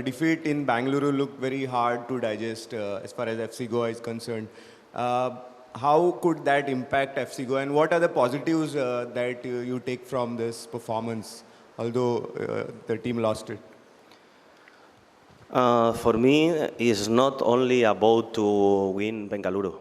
the defeat in Bangalore looked very hard to digest as far as FC Goa is concerned. How could that impact FC Goa, and what are the positives that you take from this performance, although the team lost it? For me, it's not only about to win Bengaluru.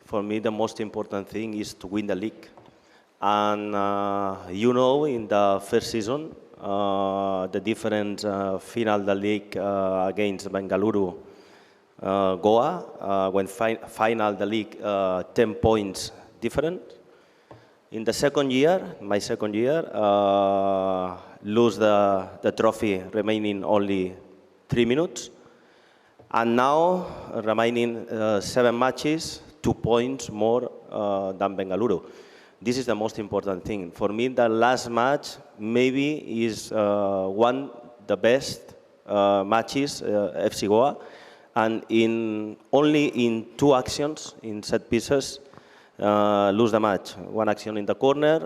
For me, the most important thing is to win the league. And in the first season, the difference final the league against Bengaluru, Goa, when final the league 10 points different. In the second year, my second year, lose the trophy remaining only 3 minutes. And now, remaining 7 matches, 2 points more than Bengaluru. This is the most important thing. For me, the last match maybe is the best matches FC Goa. And only in 2 actions, in set pieces, lose the match. One action in the corner,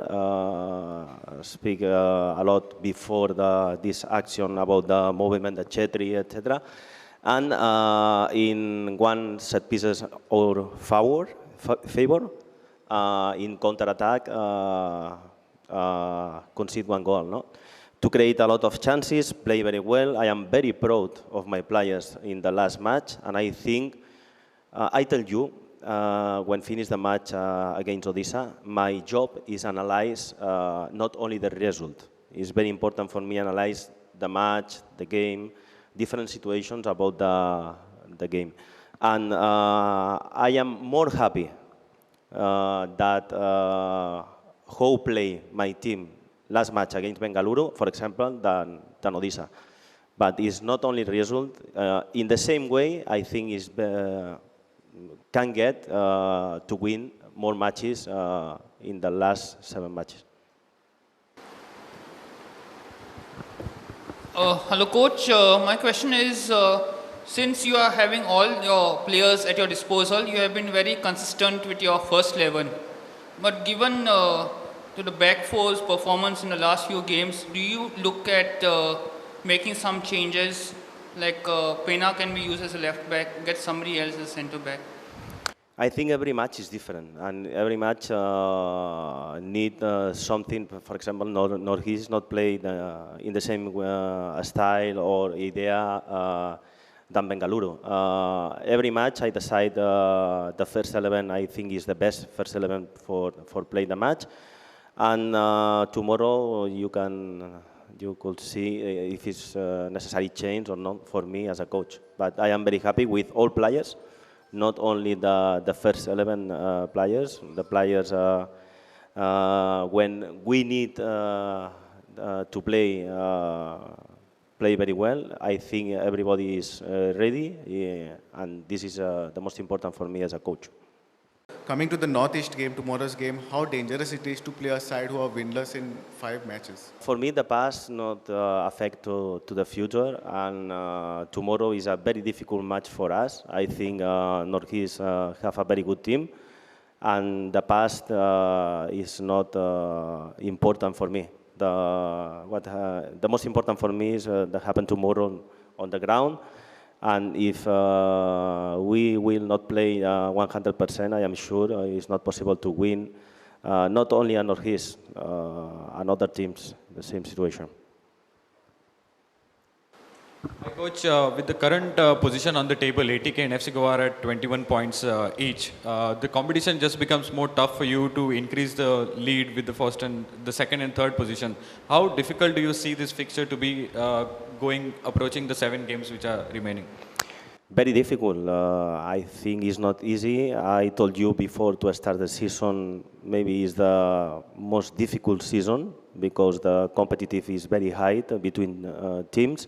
speak a lot before this action about the movement, the Chetri, etc. And in one set pieces or favor, in counter-attack, concede 1 goal. No? To create a lot of chances, play very well. I am very proud of my players in the last match, and I think, I tell you, when finish the match against Odisha, my job is analyze not only the result. It's very important for me analyze the match, the game, different situations about the game. And I am more happy that how play my team last match against Bengaluru, for example, than Odisha. But it's not only result. In the same way, I think is can get to win more matches in the last 7 matches. Hello, coach. My question is, since you are having all your players at your disposal, you have been very consistent with your first 11. But given to the back four's performance in the last few games, do you look at making some changes, like Pena can be used as a left back, get somebody else as center back? I think every match is different, and every match need something. For example, Norgis is not played in the same style or idea than Bengaluru. Every match I decide the first 11 I think is the best first 11 for playing the match, and tomorrow you could see if it's necessary change or not for me as a coach. But I am very happy with all players. Not only the first 11 players, the players when we need to play very well. I think everybody is ready, and this is the most important for me as a coach. Coming to the Northeast game, tomorrow's game, how dangerous it is to play a side who are winless in 5 matches? For me, the past not affect to the future, and tomorrow is a very difficult match for us. I think Northeast have a very good team, and the past is not important for me. The most important for me is that happen tomorrow on the ground. And if we will not play 100%, I am sure it's not possible to win, not only under his, and other teams, the same situation. Hi, Coach, with the current position on the table, ATK and FC Goa are at 21 points each. The competition just becomes more tough for you to increase the lead with the first and the second and third position. How difficult do you see this fixture to be approaching the 7 games which are remaining? Very difficult. I think it's not easy. I told you before to start the season, maybe it's the most difficult season because the competitive is very high between teams.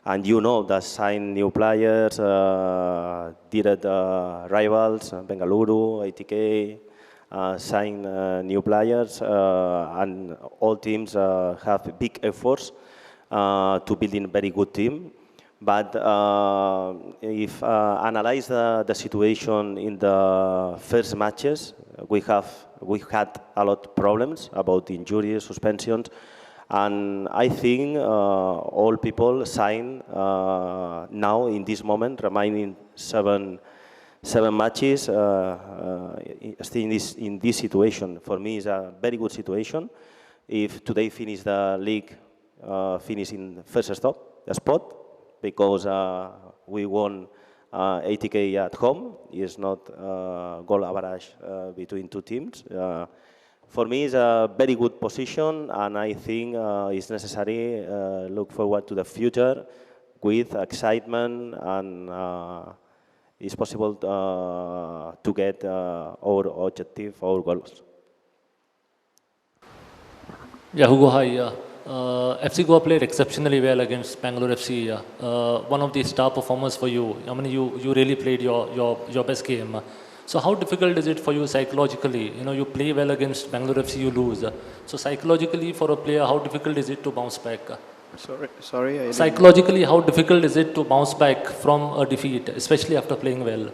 And you know that sign new players, direct rivals, Bengaluru, ATK, sign new players, and all teams have big efforts to build a very good team. But if analyze the situation in the first matches, we had a lot of problems about injuries, suspensions, And I think all people sign now in this moment, remaining seven matches. Still in this situation, for me, is a very good situation. If today finish the league, finish in first spot, because we won 80K at home. It's not goal average between two teams. For me, it's a very good position, and I think it's necessary look forward to the future with excitement, and it's possible to get our objective, our goals. Yeah, Hugo, hi. FC Goa played exceptionally well against Bangalore FC. One of the star performers for you. I mean, you really played your best game. So how difficult is it for you psychologically? You know, you play well against Bangalore FC, you lose. So psychologically for a player, how difficult is it to bounce back? Sorry, I didn't. Psychologically, how difficult is it to bounce back from a defeat, especially after playing well?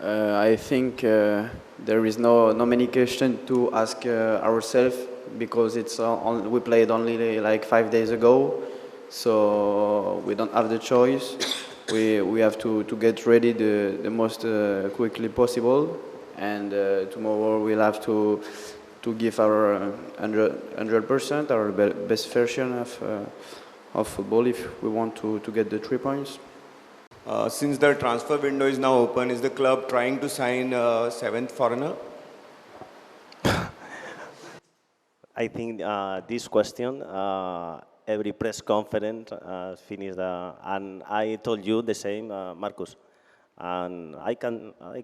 I think there is no many question to ask ourselves because we played only like 5 days ago, so we don't have the choice. We have to get ready the most quickly possible, and tomorrow we'll have to give our 100%, our best version of football if we want to get the 3 points. Since the transfer window is now open, is the club trying to sign a seventh foreigner? I think this question, every press conference finished, and I told you the same, Marcus. And I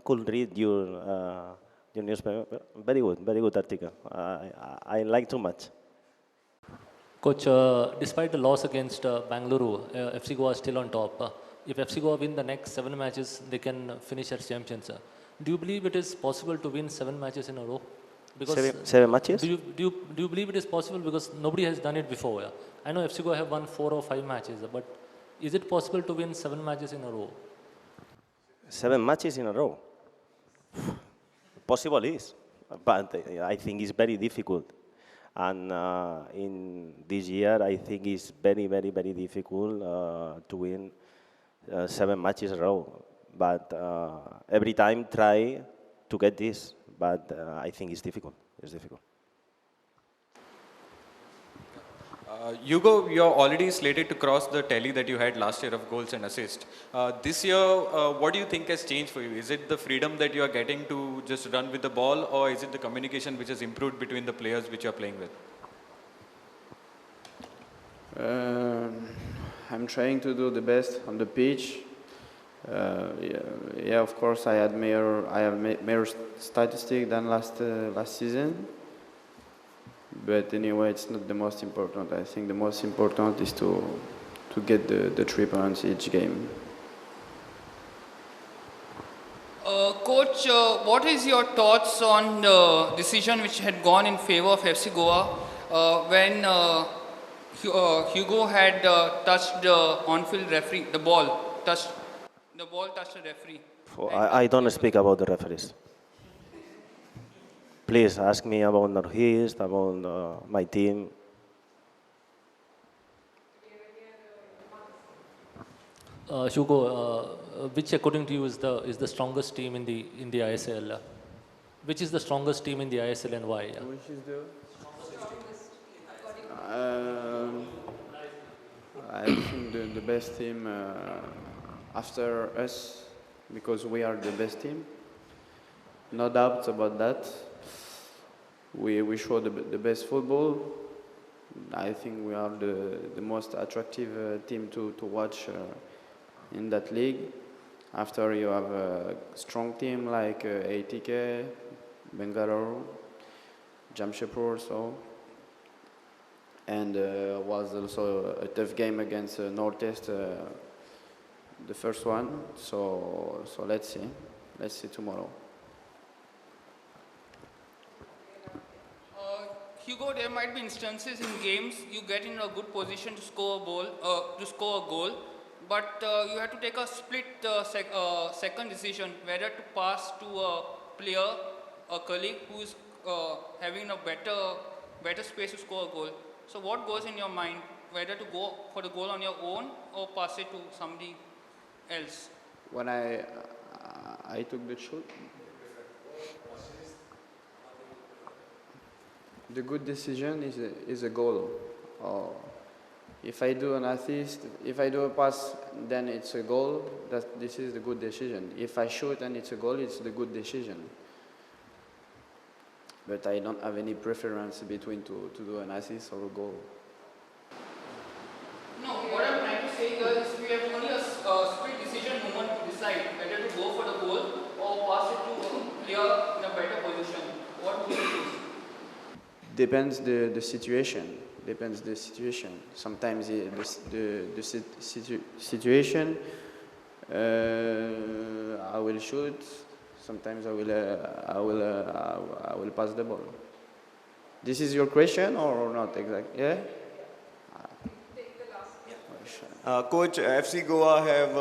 could read your newspaper. Very good article. I like too much. Coach, despite the loss against Bangalore, FC Goa is still on top. If FC Goa win the next 7 matches, they can finish as champions. Do you believe it is possible to win 7 matches in a row? Because seven matches? Do you believe it is possible? Because nobody has done it before. I know FC Goa have won 4 or 5 matches, but is it possible to win 7 matches in a row? 7 matches in a row. Possible is, but I think it's very difficult. And in this year, I think it's very difficult to win 7 matches in a row. But every time try to get this, but I think it's difficult. It's difficult. Hugo, you're already slated to cross the tally that you had last year of goals and assists. This year, what do you think has changed for you? Is it the freedom that you are getting to just run with the ball, or is it the communication which has improved between the players which you are playing with? I'm trying to do the best on the pitch. Yeah, of course, I have more statistics than last season. But anyway, it's not the most important. I think the most important is to get the 3 points each game. Coach, what is your thoughts on the decision which had gone in favor of FC Goa when Hugo had touched the on-field referee, the ball touched the referee? I don't speak about the referees. Please ask me about Northeast, about my team. Hugo, which according to you is the strongest team in the ISL? Which is the strongest team in the ISL and why? Which is the I think the best team after us, because we are the best team. No doubt about that. We show the best football. I think we are the most attractive team to watch in that league. After you have a strong team like ATK, Bangalore, Jamshedpur, so. And was also a tough game against Northeast, the first one. So let's see tomorrow. Hugo, there might be instances in games you get in a good position to score a goal, but you have to take a split second decision whether to pass to a player, a colleague who is having a better space to score a goal. So what goes in your mind, whether to go for the goal on your own or pass it to somebody else? When I took the shot, the good decision is a goal. Or if I do an assist, if I do a pass, then it's a goal. This is the good decision. If I shoot and it's a goal, it's the good decision. But I don't have any preference between to do an assist or a goal. No, what I'm trying to say here is we have only a split decision moment to decide whether to go for the goal or pass it to a player in a better position. What do you choose? Depends the situation. Depends the situation. Sometimes the situation, I will shoot. Sometimes I will pass the ball. This is your question or not exactly? Yeah. Coach, FC Goa have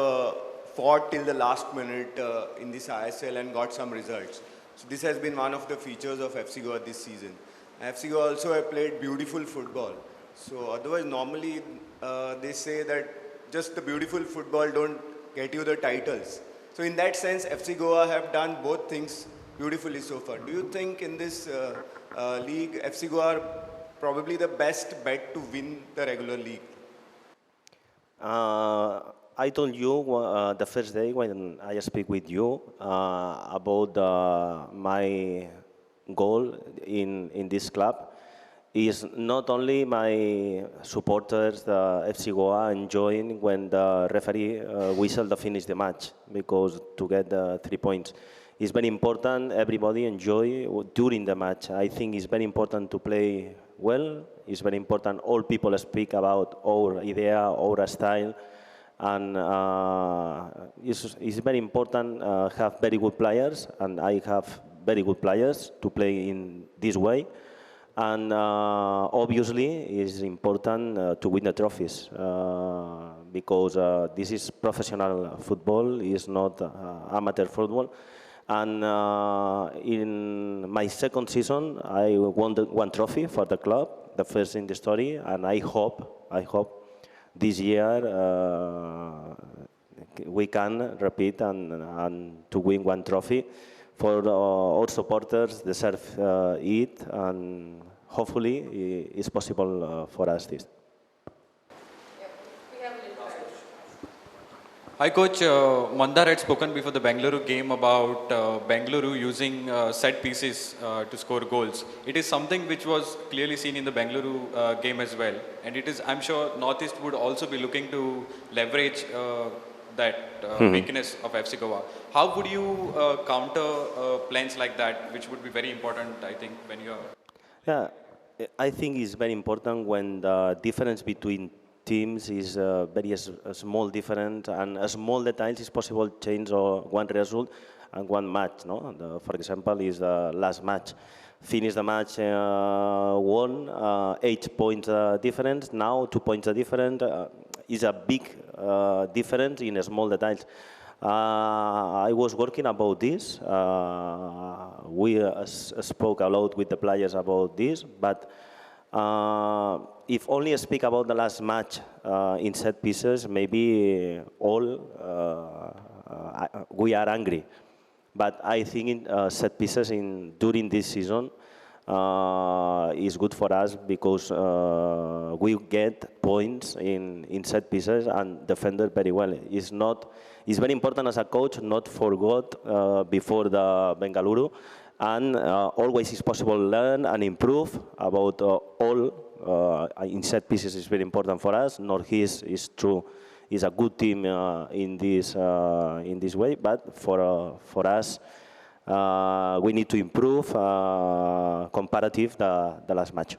fought till the last minute in this ISL and got some results. So this has been one of the features of FC Goa this season. FC Goa also have played beautiful football. So otherwise, normally they say that just the beautiful football don't get you the titles. So in that sense, FC Goa have done both things beautifully so far. Do you think in this league, FC Goa are probably the best bet to win the regular league? I told you the first day when I speak with you about my goal in this club is not only my supporters, the FC Goa, enjoying when the referee whistled to finish the match because to get the 3 points. It's very important everybody enjoy during the match. I think it's very important to play well. It's very important all people speak about our idea, our style, and it's very important have very good players, and I have very good players to play in this way. And obviously, it's important to win the trophies because this is professional football, it's not amateur football. And in my second season, I won one trophy for the club, the first in the story, and I hope this year we can repeat and to win one trophy. For all supporters deserve it, and hopefully it's possible for us this. Hi coach, Mandar had spoken before the Bengaluru game about Bengaluru using set pieces to score goals. It is something which was clearly seen in the Bengaluru game as well, and it is, I'm sure Northeast would also be looking to leverage that weakness of FC Goa. How would you counter plans like that, which would be very important, I think, when you are... Yeah, I think it's very important when the difference between teams is very small difference, and a small details is possible to change one result and one match. No? For example, is the last match. Finish the match, won, 8 points difference, now 2 points different. Is a big difference in small details. I was working about this. We spoke a lot with the players about this, but if only I speak about the last match in set pieces, maybe all we are angry. But I think in set pieces during this season is good for us because we get points in set pieces and defended very well. It's very important as a coach not forget before the Bengaluru, and always is possible to learn and improve about all in set pieces is very important for us. Northeast is true. Is a good team in this way, but for us, we need to improve comparative the last match.